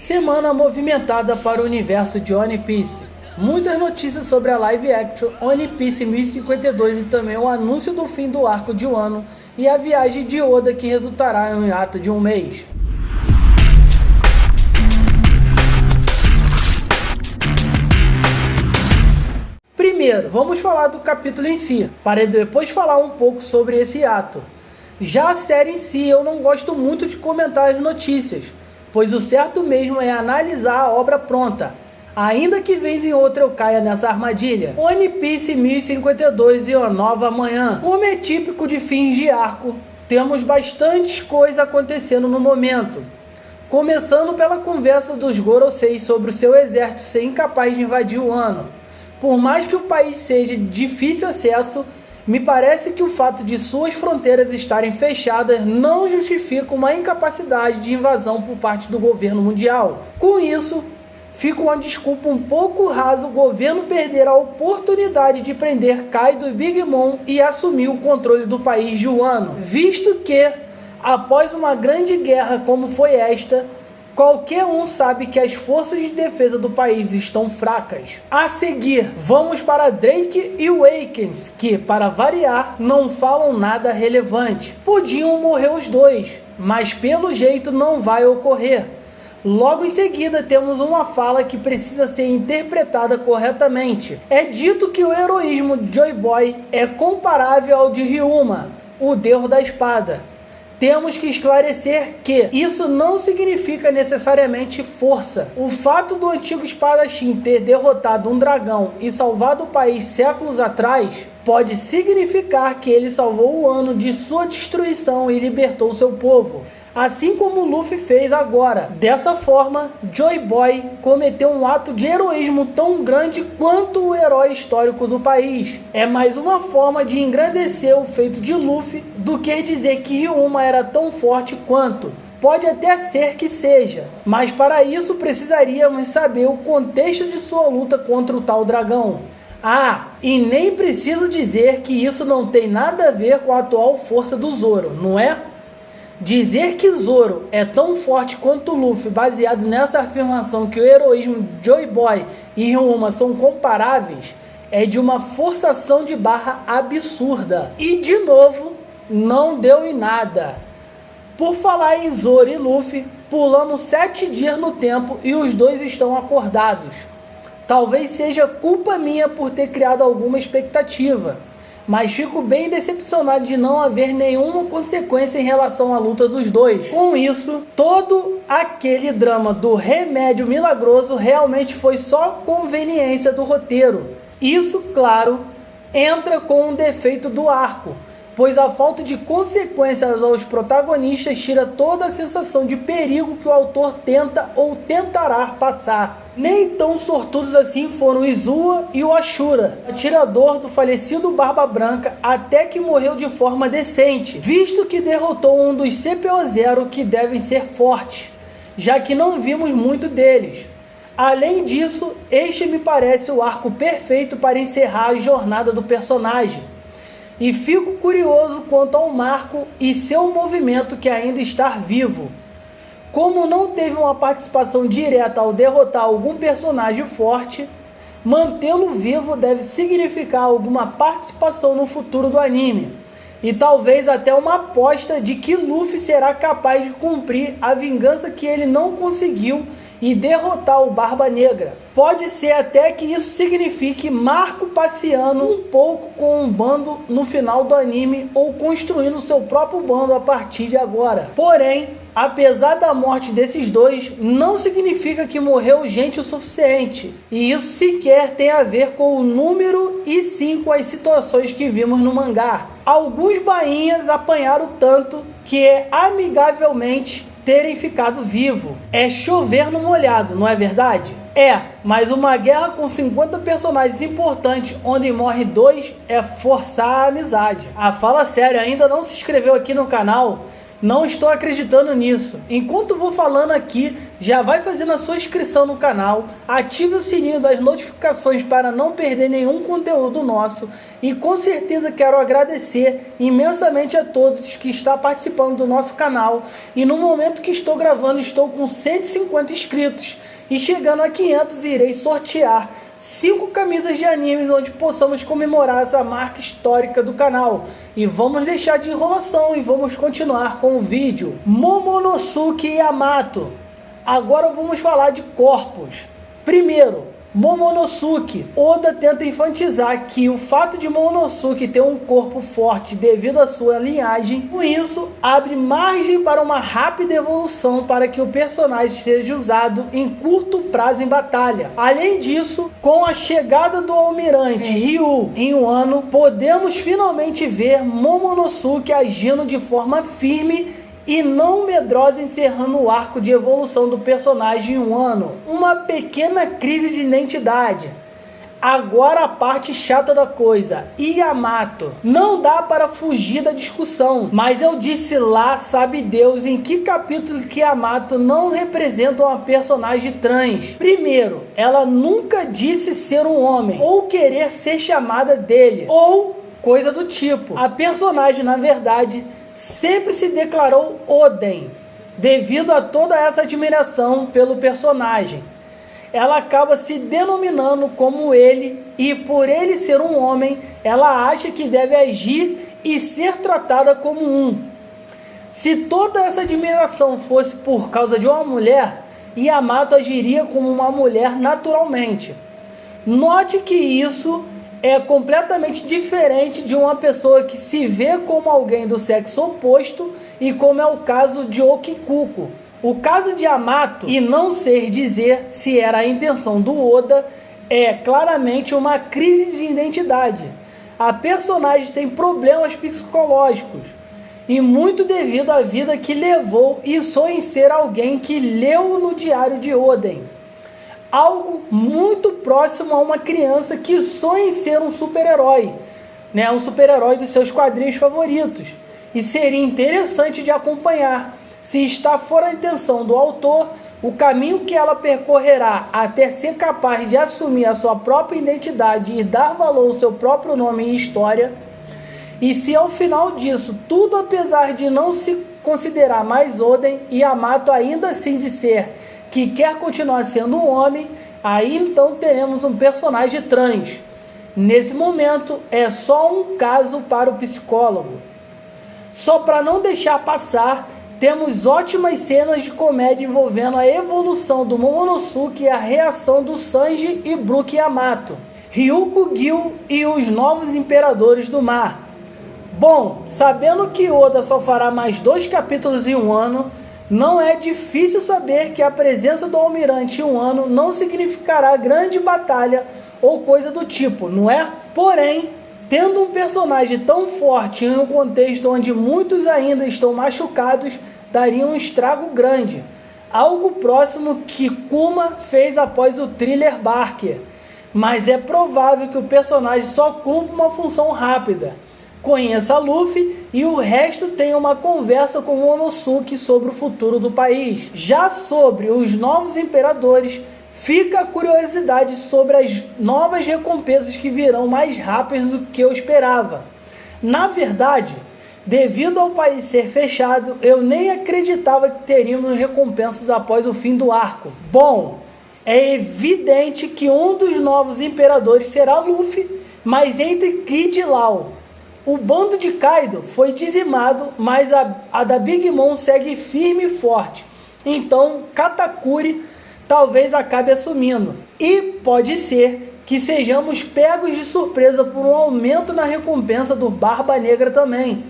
Semana movimentada para o universo de One Piece. Muitas notícias sobre a live action One Piece 1052 e também o anúncio do fim do arco de Wano e a viagem de Oda que resultará em um hiato de um mês. Primeiro, vamos falar do capítulo em si, para depois falar um pouco sobre esse hiato. Já a série em si, eu não gosto muito de comentar as notícias, pois o certo mesmo é analisar a obra pronta, ainda que vez em outra eu caia nessa armadilha. One Piece 1052 e uma nova amanhã. Como é típico de fins de arco, temos bastante coisa acontecendo no momento. Começando pela conversa dos Gorosei sobre o seu exército ser incapaz de invadir o Wano. Por mais que o país seja de difícil acesso, me parece que o fato de suas fronteiras estarem fechadas não justifica uma incapacidade de invasão por parte do governo mundial. Com isso, fica uma desculpa um pouco rasa o governo perder a oportunidade de prender Kaido e Big Mom e assumir o controle do país de Wano, visto que, após uma grande guerra como foi esta, qualquer um sabe que as forças de defesa do país estão fracas. A seguir, vamos para Drake e Wakens, que, para variar, não falam nada relevante. Podiam morrer os dois, mas pelo jeito não vai ocorrer. Logo em seguida, temos uma fala que precisa ser interpretada corretamente. É dito que o heroísmo de Joy Boy é comparável ao de Ryuma, o deus da espada. Temos que esclarecer que isso não significa necessariamente força. O fato do antigo espadachim ter derrotado um dragão e salvado o país séculos atrás pode significar que ele salvou o Wano de sua destruição e libertou seu povo, assim como Luffy fez agora. Dessa forma, Joy Boy cometeu um ato de heroísmo tão grande quanto o herói histórico do país. É mais uma forma de engrandecer o feito de Luffy do que dizer que Ryuma era tão forte quanto. Pode até ser que seja, mas para isso precisaríamos saber o contexto de sua luta contra o tal dragão. Ah, e nem preciso dizer que isso não tem nada a ver com a atual força do Zoro, não é? Dizer que Zoro é tão forte quanto Luffy, baseado nessa afirmação que o heroísmo de Joy Boy e Ryuma são comparáveis, é de uma forçação de barra absurda. E de novo, não deu em nada. Por falar em Zoro e Luffy, pulamos 7 dias no tempo e os dois estão acordados. Talvez seja culpa minha por ter criado alguma expectativa, mas fico bem decepcionado de não haver nenhuma consequência em relação à luta dos dois. Com isso, todo aquele drama do remédio milagroso realmente foi só conveniência do roteiro. Isso, claro, entra com um defeito do arco, pois a falta de consequências aos protagonistas tira toda a sensação de perigo que o autor tenta ou tentará passar. Nem tão sortudos assim foram o Izuha e o Ashura, atirador do falecido Barba Branca, até que morreu de forma decente, visto que derrotou um dos CPO0 que devem ser fortes, já que não vimos muito deles. Além disso, este me parece o arco perfeito para encerrar a jornada do personagem. E fico curioso quanto ao Marco e seu movimento que ainda está vivo. Como não teve uma participação direta ao derrotar algum personagem forte, mantê-lo vivo deve significar alguma participação no futuro do anime. E talvez até uma aposta de que Luffy será capaz de cumprir a vingança que ele não conseguiu e derrotar o Barba Negra. Pode ser até que isso signifique Marco passeando um pouco com um bando no final do anime ou construindo seu próprio bando a partir de agora. Porém, apesar da morte desses dois, não significa que morreu gente o suficiente. E isso sequer tem a ver com o número e sim com as situações que vimos no mangá. Alguns bainhas apanharam tanto que é amigavelmente terem ficado vivo. É chover no molhado, não é verdade? É, mas uma guerra com 50 personagens importantes onde morre 2 é forçar a amizade. A Fala Sério ainda não se inscreveu aqui no canal? Não estou acreditando nisso. Enquanto vou falando aqui, já vai fazendo a sua inscrição no canal, ative o sininho das notificações para não perder nenhum conteúdo nosso e com certeza quero agradecer imensamente a todos que estão participando do nosso canal e no momento que estou gravando estou com 150 inscritos e chegando a 500 irei sortear 5 camisas de animes onde possamos comemorar essa marca histórica do canal. E vamos deixar de enrolação e vamos continuar com o vídeo. Momonosuke Yamato. Agora vamos falar de corpos. Primeiro, Momonosuke. Oda tenta enfatizar que o fato de Momonosuke ter um corpo forte devido à sua linhagem, com isso abre margem para uma rápida evolução para que o personagem seja usado em curto prazo em batalha. Além disso, com a chegada do almirante Ryu em Wano, podemos finalmente ver Momonosuke agindo de forma firme e não medrosa, encerrando o arco de evolução do personagem em Wano. Uma pequena crise de identidade. Agora a parte chata da coisa, Yamato. Não dá para fugir da discussão, mas eu disse lá, sabe Deus, em que capítulo que Yamato não representa uma personagem trans. Primeiro, ela nunca disse ser um homem, ou querer ser chamada dele, ou coisa do tipo. A personagem, na verdade, sempre se declarou Oden, devido a toda essa admiração pelo personagem. Ela acaba se denominando como ele, e por ele ser um homem, ela acha que deve agir e ser tratada como um. Se toda essa admiração fosse por causa de uma mulher, Yamato agiria como uma mulher naturalmente. Note que isso é completamente diferente de uma pessoa que se vê como alguém do sexo oposto e como é o caso de Okikuko. O caso de Yamato, e não sei dizer se era a intenção do Oda, é claramente uma crise de identidade. A personagem tem problemas psicológicos, e muito devido à vida que levou e sonha em ser alguém que leu no diário de Oden. Algo muito próximo a uma criança que sonha em ser um super-herói, né? Um super-herói dos seus quadrinhos favoritos. E seria interessante de acompanhar, se está fora a intenção do autor, o caminho que ela percorrerá até ser capaz de assumir a sua própria identidade e dar valor ao seu próprio nome e história. E se ao final disso, tudo apesar de não se considerar mais Oden, Yamato ainda assim disser que quer continuar sendo um homem, aí então teremos um personagem trans. Nesse momento é só um caso para o psicólogo. Só para não deixar passar, temos ótimas cenas de comédia envolvendo a evolução do Momonosuke e a reação do Sanji e Brook Yamato, Ryukyu e os novos imperadores do mar. Bom, sabendo que Oda só fará mais 2 capítulos em um ano, não é difícil saber que a presença do almirante em um ano não significará grande batalha ou coisa do tipo, não é? Porém, tendo um personagem tão forte em um contexto onde muitos ainda estão machucados, daria um estrago grande. Algo próximo que Kuma fez após o thriller Barker. Mas é provável que o personagem só cumpra uma função rápida. Conheça Luffy e o resto tenha uma conversa com Momonosuke sobre o futuro do país. Já sobre os novos imperadores, fica a curiosidade sobre as novas recompensas que virão mais rápido do que eu esperava. Na verdade, devido ao país ser fechado, eu nem acreditava que teríamos recompensas após o fim do arco. Bom, é evidente que um dos novos imperadores será Luffy, mas entre Kid e Law. O bando de Kaido foi dizimado, mas a da Big Mom segue firme e forte. Então, Katakuri talvez acabe assumindo. E pode ser que sejamos pegos de surpresa por um aumento na recompensa do Barba Negra também,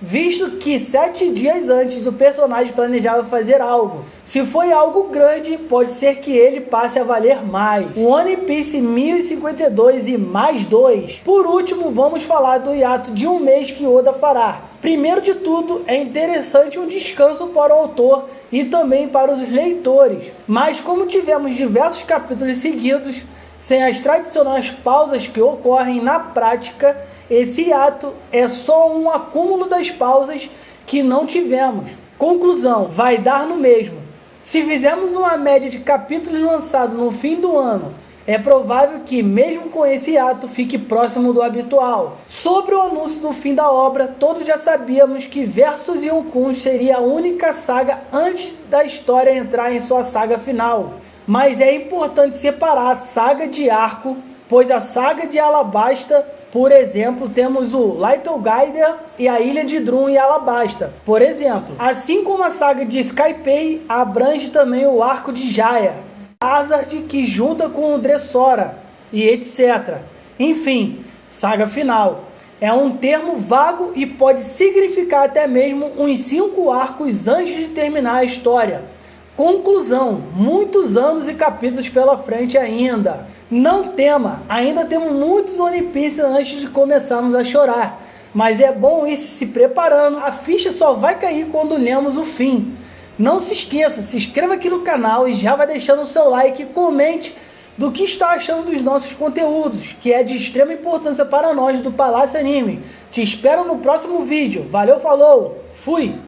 visto que 7 dias antes o personagem planejava fazer algo. Se foi algo grande, pode ser que ele passe a valer mais. O One Piece 1052 e mais 2. Por último, vamos falar do hiato de um mês que Oda fará. Primeiro de tudo, é interessante um descanso para o autor e também para os leitores. Mas como tivemos diversos capítulos seguidos, sem as tradicionais pausas que ocorrem na prática, esse hiato é só um acúmulo das pausas que não tivemos. Conclusão, vai dar no mesmo. Se fizermos uma média de capítulos lançados no fim do ano, é provável que, mesmo com esse ato, fique próximo do habitual. Sobre o anúncio do fim da obra, todos já sabíamos que Versus e Okun seria a única saga antes da história entrar em sua saga final. Mas é importante separar a saga de arco, pois a saga de Alabasta, por exemplo, temos o Littlegaiden e a Ilha de Drum e Alabasta, por exemplo. Assim como a saga de Skypiea abrange também o arco de Jaya, Hazard, que junta com o Dressora e etc. Enfim, saga final. É um termo vago e pode significar até mesmo uns 5 arcos antes de terminar a história. Conclusão, muitos anos e capítulos pela frente ainda. Não tema, ainda temos muitos One Piece antes de começarmos a chorar. Mas é bom ir se preparando, a ficha só vai cair quando lemos o fim. Não se esqueça, se inscreva aqui no canal e já vai deixando o seu like e comente do que está achando dos nossos conteúdos, que é de extrema importância para nós do Palácio Anime. Te espero no próximo vídeo. Valeu, falou, fui!